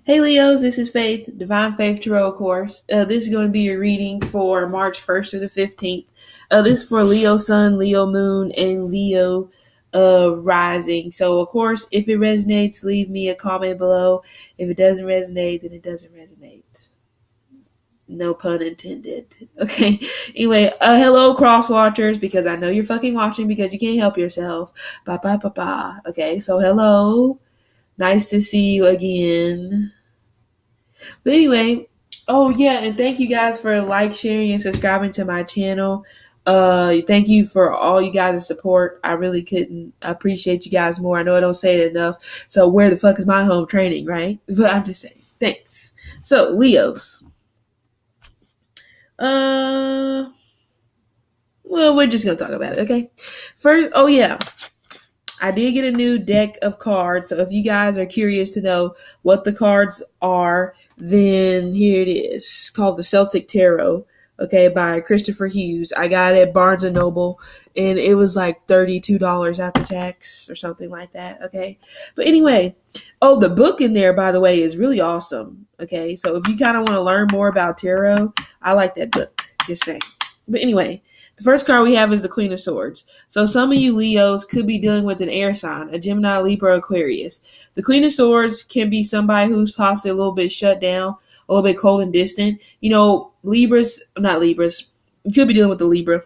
Hey Leos, this is Faith, Divine Faith Tarot course. This is going to be your reading for March 1st to the 15th. This is for Leo Sun, Leo Moon, and Leo Rising. So, of course, if it resonates, leave me a comment below. If it doesn't resonate, then it doesn't resonate. No pun intended. Okay. Anyway, hello cross watchers, because I know you're fucking watching because you can't help yourself. Ba ba ba ba. Okay, so hello. Nice to see you again. But anyway, oh yeah, and thank you guys for sharing, and subscribing to my channel. Thank you for all you guys' support. I really couldn't appreciate you guys more. I know I don't say it enough. So where the fuck is my home training, right? But I'm just saying. Thanks. So Leos. Well, we're just gonna talk about it, okay? First, oh yeah. I did get a new deck of cards, so if you guys are curious to know what the cards are, then here it is. It's called the Celtic Tarot, okay, by Christopher Hughes. I got it at Barnes & Noble, and it was like $32 after tax or something like that, okay? But anyway, the book in there, by the way, is really awesome, okay? So if you kind of want to learn more about tarot, I like that book, just saying. But anyway, the first card we have is the Queen of Swords. So some of you Leos could be dealing with an air sign, a Gemini, Libra, Aquarius. The Queen of Swords can be somebody who's possibly a little bit shut down, a little bit cold and distant. You know, not Libras, you could be dealing with the Libra.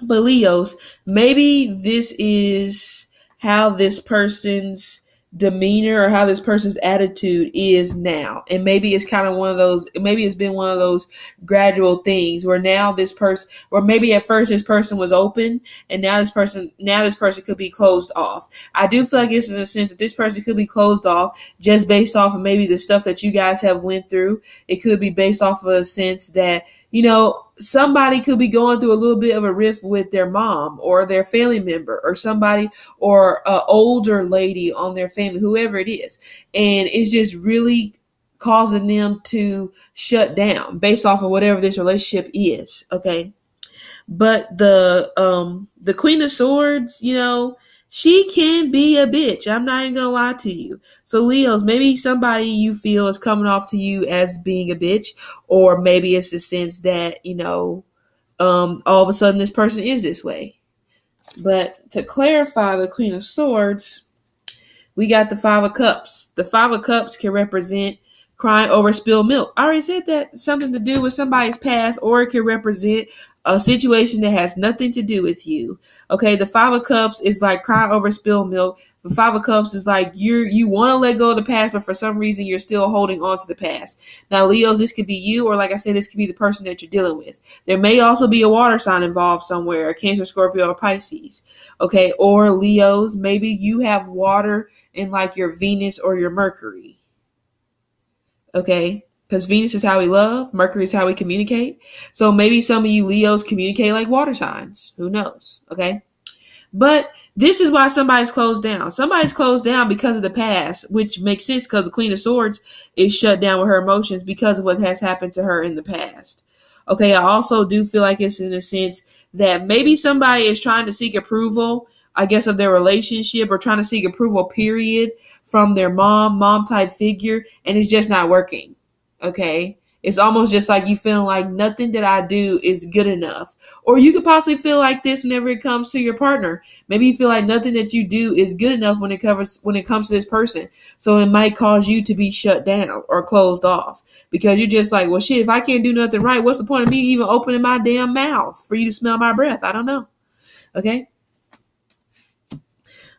But Leos, maybe this is how this person's demeanor or how this person's attitude is now, and maybe it's kind of maybe it's been one of those gradual things where now this person, or maybe at first this person was open, and now this person could be closed off. I do feel like this is a sense that this person could be closed off just based off of maybe the stuff that you guys have went through. It could be based off of a sense that, you know, somebody could be going through a little bit of a rift with their mom or their family member or somebody, or an older lady on their family, whoever it is. And it's just really causing them to shut down based off of whatever this relationship is. Okay. But the Queen of Swords, you know, she can be a bitch. I'm not even gonna lie to you. So Leos, maybe somebody you feel is coming off to you as being a bitch, or maybe it's the sense that, you know, all of a sudden this person is this way. But to clarify the Queen of Swords, we got the Five of Cups. The Five of Cups can represent crying over spilled milk. I already said that. Something to do with somebody's past, or it can represent a situation that has nothing to do with you. Okay, the Five of Cups is like crying over spilled milk. The Five of Cups is like you want to let go of the past, but for some reason you're still holding on to the past. Now, Leos, this could be you, or like I said, this could be the person that you're dealing with. There may also be a water sign involved somewhere, a Cancer, Scorpio, or Pisces. Okay, or Leos, maybe you have water in like your Venus or your Mercury. Okay, because Venus is how we love, Mercury is how we communicate. So maybe some of you Leos communicate like water signs. Who knows? Okay. But this is why somebody's closed down. Somebody's closed down because of the past, which makes sense because the Queen of Swords is shut down with her emotions because of what has happened to her in the past. Okay, I also do feel like it's in a sense that maybe somebody is trying to seek approval, I guess, of their relationship, or trying to seek approval, period, from their mom type figure, and it's just not working. Okay. It's almost just like you feeling like nothing that I do is good enough. Or you could possibly feel like this whenever it comes to your partner. Maybe you feel like nothing that you do is good enough when it comes to this person. So it might cause you to be shut down or closed off, because you're just like, well, shit, if I can't do nothing right, what's the point of me even opening my damn mouth for you to smell my breath? I don't know. Okay.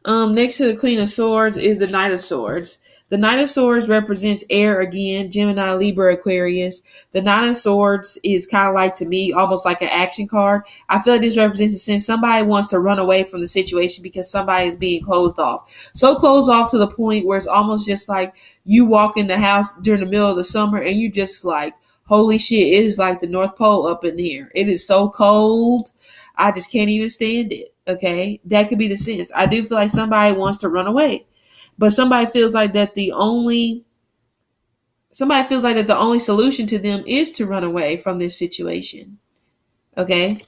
Next to the Queen of Swords is the Knight of Swords. The Knight of Swords represents air again, Gemini, Libra, Aquarius. The Knight of Swords is kind of like, to me, almost like an action card. I feel like this represents a sense somebody wants to run away from the situation because somebody is being closed off. So closed off to the point where it's almost just like you walk in the house during the middle of the summer and you just like, holy shit, it is like the North Pole up in here. It is so cold. I just can't even stand it. Okay. That could be the sense. I do feel like somebody wants to run away. But somebody feels like that the only solution to them is to run away from this situation. Okay.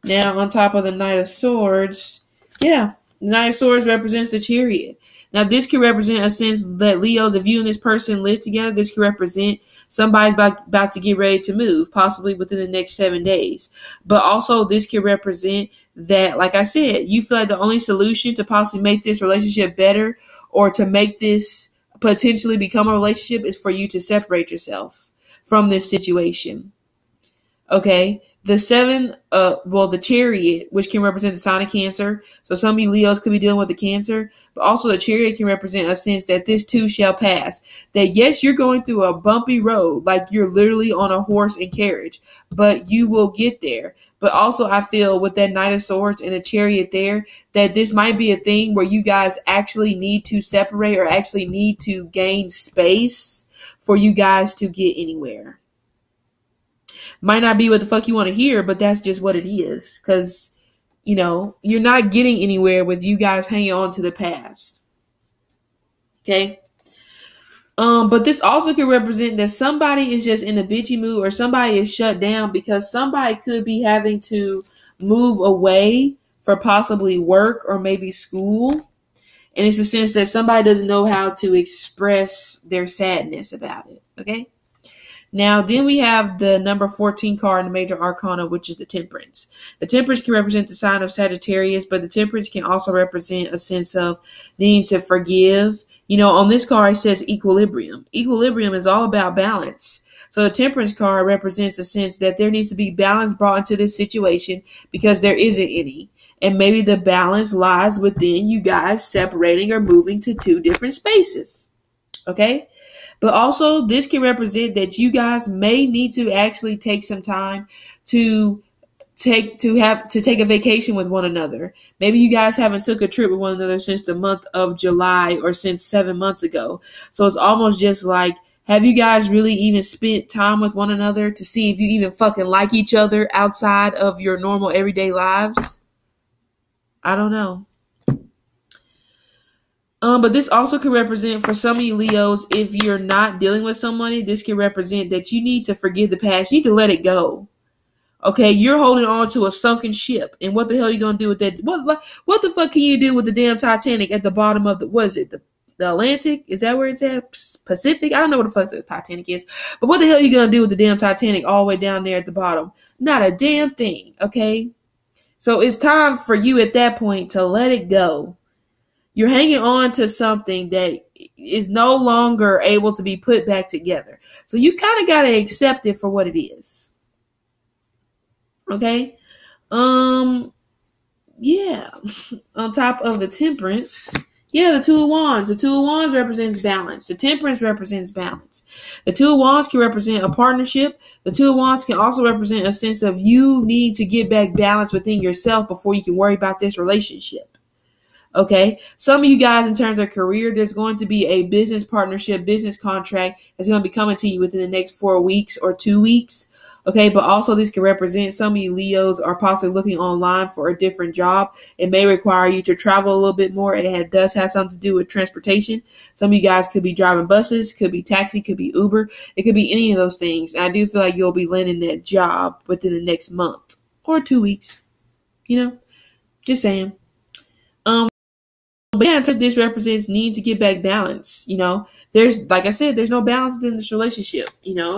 Now, on top of the Knight of Swords, the Knight of Swords represents the Chariot. Now, this can represent a sense that Leos, if you and this person live together, this can represent somebody's about to get ready to move, possibly within the next 7 days. But also, this can represent that, like I said, you feel like the only solution to possibly make this relationship better or to make this potentially become a relationship is for you to separate yourself from this situation. Okay. The the Chariot, which can represent the sign of Cancer. So some of you Leos could be dealing with the Cancer, but also the Chariot can represent a sense that this too shall pass. That yes, you're going through a bumpy road, like you're literally on a horse and carriage, but you will get there. But also I feel with that Knight of Swords and the Chariot there, that this might be a thing where you guys actually need to separate or actually need to gain space for you guys to get anywhere. Might not be what the fuck you want to hear, but that's just what it is. Because, you're not getting anywhere with you guys hanging on to the past. Okay? But this also could represent that somebody is just in a bitchy mood or somebody is shut down because somebody could be having to move away for possibly work or maybe school. And it's a sense that somebody doesn't know how to express their sadness about it. Okay? Now, then we have the number 14 card in the major arcana, which is the Temperance. The Temperance can represent the sign of Sagittarius, but the Temperance can also represent a sense of needing to forgive. On this card, it says equilibrium. Equilibrium is all about balance. So the Temperance card represents a sense that there needs to be balance brought into this situation because there isn't any. And maybe the balance lies within you guys separating or moving to two different spaces. Okay? But also, this can represent that you guys may need to actually take some time to take a vacation with one another. Maybe you guys haven't took a trip with one another since the month of July or since 7 months ago. So it's almost just like, have you guys really even spent time with one another to see if you even fucking like each other outside of your normal everyday lives? I don't know. But this also could represent for some of you Leos, if you're not dealing with somebody, this can represent that you need to forgive the past. You need to let it go. Okay, you're holding on to a sunken ship, and what the hell are you gonna do with that? What the fuck can you do with the damn Titanic at the bottom of the Atlantic? Is that where it's at? Pacific? I don't know what the fuck the Titanic is, but what the hell are you gonna do with the damn Titanic all the way down there at the bottom? Not a damn thing. Okay, so it's time for you at that point to let it go. You're hanging on to something that is no longer able to be put back together. So you kind of got to accept it for what it is. Okay? Yeah. On top of the Temperance, the Two of Wands. The Two of Wands represents balance. The Temperance represents balance. The Two of Wands can represent a partnership. The Two of Wands can also represent a sense of you need to get back balance within yourself before you can worry about this relationship. Okay, some of you guys in terms of career, there's going to be a business partnership, business contract that's going to be coming to you within the next 4 weeks or 2 weeks. Okay, but also this can represent some of you Leos are possibly looking online for a different job. It may require you to travel a little bit more. It does have something to do with transportation. Some of you guys could be driving buses, could be taxi, could be Uber. It could be any of those things. And I do feel like you'll be landing that job within the next month or 2 weeks. Just saying. But yeah, this represents need to get back balance. There's, like I said, there's no balance within this relationship,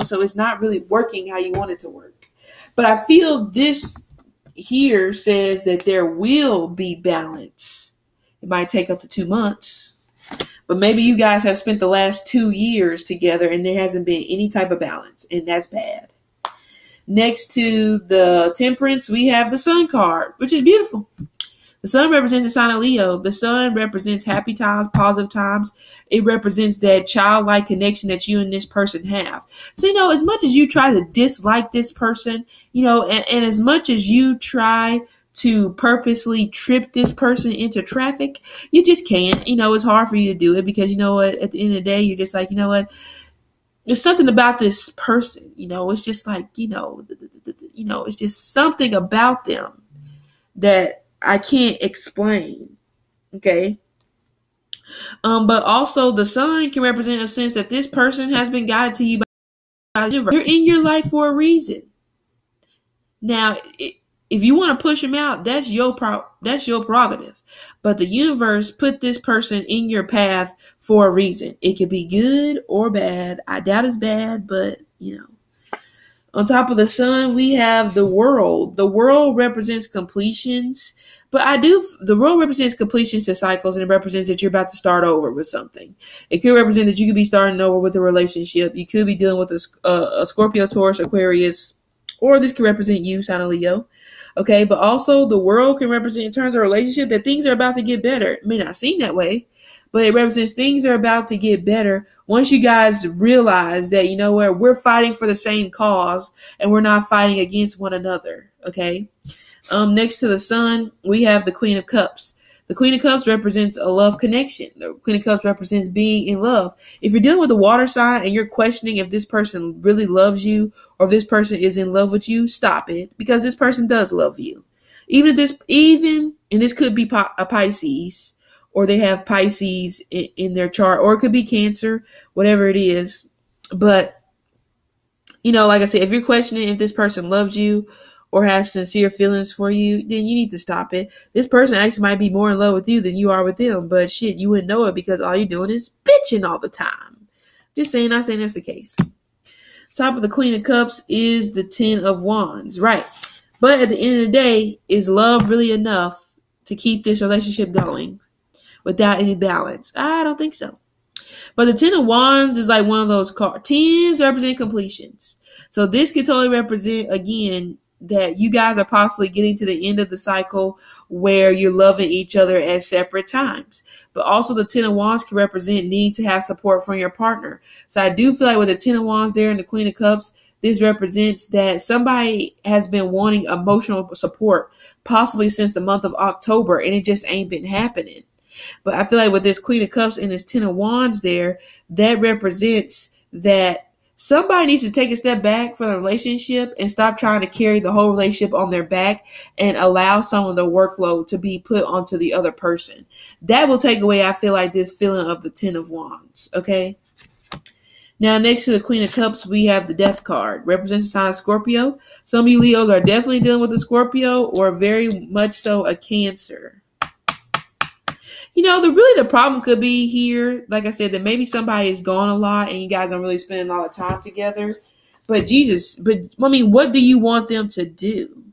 so it's not really working how you want it to work. But I feel this here says that there will be balance. It might take up to 2 months, but maybe you guys have spent the last 2 years together and there hasn't been any type of balance, and that's bad. Next to the Temperance, we have the Sun card, which is beautiful. The Sun represents the sign of Leo. The Sun represents happy times, positive times. It represents that childlike connection that you and this person have. So, as much as you try to dislike this person, and as much as you try to purposely trip this person into traffic, you just can't. It's hard for you to do it because, at the end of the day, you're just like, there's something about this person, it's just like, it's just something about them that I can't explain. Okay. But also the Sun can represent a sense that this person has been guided to you by the universe. You're in your life for a reason. Now, if you want to push them out, that's your prerogative. But the universe put this person in your path for a reason. It could be good or bad. I doubt it's bad, but On top of the sun, we have the world. The world represents completions, but the world represents completions to cycles, and it represents that you're about to start over with something. It could represent that you could be starting over with a relationship. You could be dealing with a Scorpio, Taurus, Aquarius, or this could represent you, sign of Leo. Okay, but also the world can represent in terms of relationship that things are about to get better. It may not seem that way, but it represents things are about to get better once you guys realize that, we're fighting for the same cause and we're not fighting against one another. Okay. Next to the sun, we have the Queen of Cups. The Queen of Cups represents a love connection. The Queen of Cups represents being in love. If you're dealing with a water sign and you're questioning if this person really loves you or if this person is in love with you, stop it, because this person does love you. And this could be a Pisces, or they have Pisces in their chart, or it could be Cancer, whatever it is. But, like I said, if you're questioning if this person loves you or has sincere feelings for you, then you need to stop it. This person actually might be more in love with you than you are with them, but shit, you wouldn't know it because all you're doing is bitching all the time. Just saying, not saying that's the case. Top of the Queen of Cups is the Ten of Wands, right? But at the end of the day, is love really enough to keep this relationship going without any balance? I don't think so. But the Ten of Wands is like one of those cards. Tens represent completions. So this could totally represent, again, that you guys are possibly getting to the end of the cycle where you're loving each other at separate times. But also the Ten of Wands can represent need to have support from your partner. So I do feel like with the Ten of Wands there and the Queen of Cups, this represents that somebody has been wanting emotional support possibly since the month of October, and it just ain't been happening. But I feel like with this Queen of Cups and this Ten of Wands there, that represents that somebody needs to take a step back from the relationship and stop trying to carry the whole relationship on their back and allow some of the workload to be put onto the other person. That will take away, I feel like, this feeling of the Ten of Wands. Okay. Now, next to the Queen of Cups, we have the Death card. Represents the sign of Scorpio. Some of you Leos are definitely dealing with a Scorpio or very much so a Cancer. The problem could be here, like I said, that maybe somebody is gone a lot and you guys aren't really spending a lot of time together. But what do you want them to do?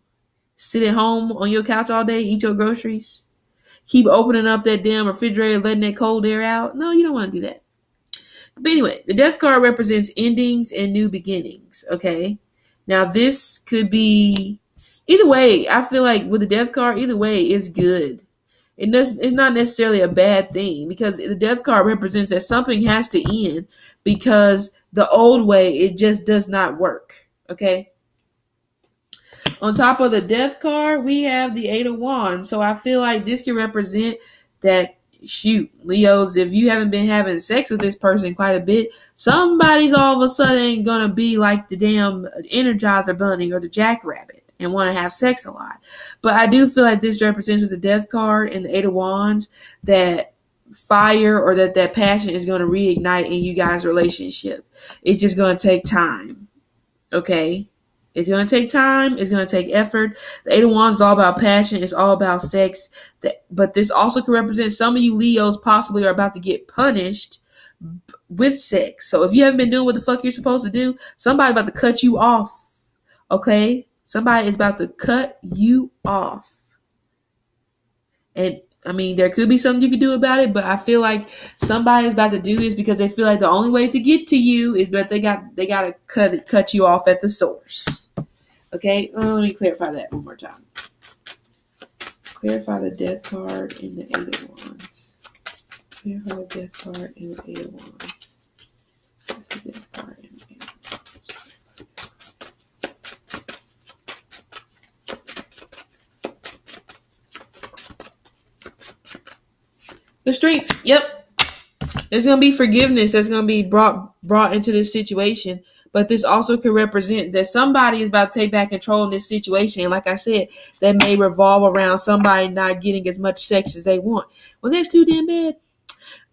Sit at home on your couch all day, eat your groceries, keep opening up that damn refrigerator, letting that cold air out? No, you don't want to do that. But anyway, the Death card represents endings and new beginnings. Okay. Now this could be either way. I feel like with the Death card, either way is good. It's not necessarily a bad thing because the Death card represents that something has to end because the old way, it just does not work. Okay. On top of the Death card, we have the Eight of Wands. So I feel like this can represent that, shoot, Leos, if you haven't been having sex with this person quite a bit, somebody's all of a sudden going to be like the damn Energizer Bunny or the Jackrabbit and want to have sex a lot. But I do feel like this represents with the Death card and the Eight of Wands that fire or that passion is going to reignite in you guys' relationship. It's just going to take time. Okay? It's going to take time. It's going to take effort. The Eight of Wands is all about passion. It's all about sex. But this also can represent some of you Leos possibly are about to get punished with sex. So if you haven't been doing what the fuck you're supposed to do, somebody's about to cut you off. Okay? Somebody is about to cut you off. And there could be something you could do about it, but I feel like somebody is about to do this because they feel like the only way to get to you is that they got to cut you off at the source. Okay, let me clarify that one more time. Clarify the Death card and the Eight of Wands. Clarify the Death card and the Eight of Wands. That's the Death card and the Eight of Wands. The Strength. Yep. There's going to be forgiveness that's going to be brought into this situation. But this also could represent that somebody is about to take back control in this situation. And like I said, that may revolve around somebody not getting as much sex as they want. Well, that's too damn bad.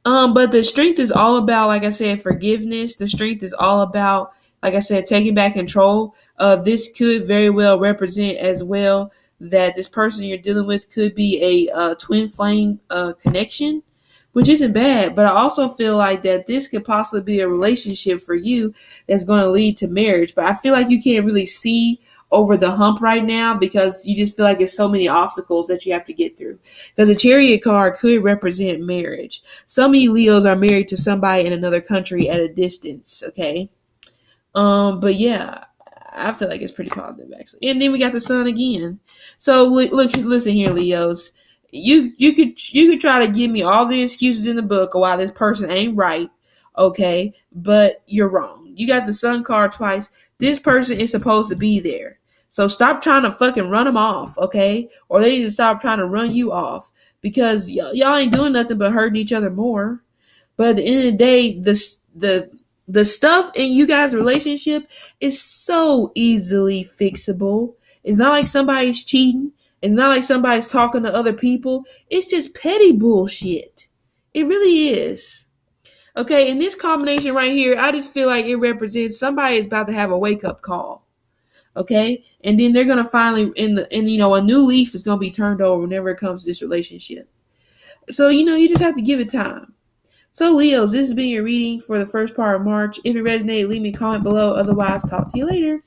But the Strength is all about, like I said, forgiveness. The Strength is all about, like I said, taking back control. This could very well represent as well that this person you're dealing with could be a twin flame connection, which isn't bad. But I also feel like that this could possibly be a relationship for you that's going to lead to marriage. But I feel like you can't really see over the hump right now because you just feel like there's so many obstacles that you have to get through. Because a chariot card could represent marriage. Some of you Leos are married to somebody in another country at a distance, okay? But yeah, I feel like it's pretty positive actually. And then we got the sun again. So look, listen here, Leos. You could try to give me all the excuses in the book of why this person ain't right, okay? But you're wrong. You got the sun card twice. This person is supposed to be there. So stop trying to fucking run them off, okay? Or they need to stop trying to run you off because y'all ain't doing nothing but hurting each other more. But at the end of the day, the stuff in you guys' relationship is so easily fixable. It's not like somebody's cheating. It's not like somebody's talking to other people. It's just petty bullshit. It really is. Okay, in this combination right here, I just feel like it represents somebody is about to have a wake up call. Okay, and then they're gonna finally a new leaf is gonna be turned over whenever it comes to this relationship. So you just have to give it time. So Leos, this has been your reading for the first part of March. If it resonated, leave me a comment below. Otherwise, talk to you later.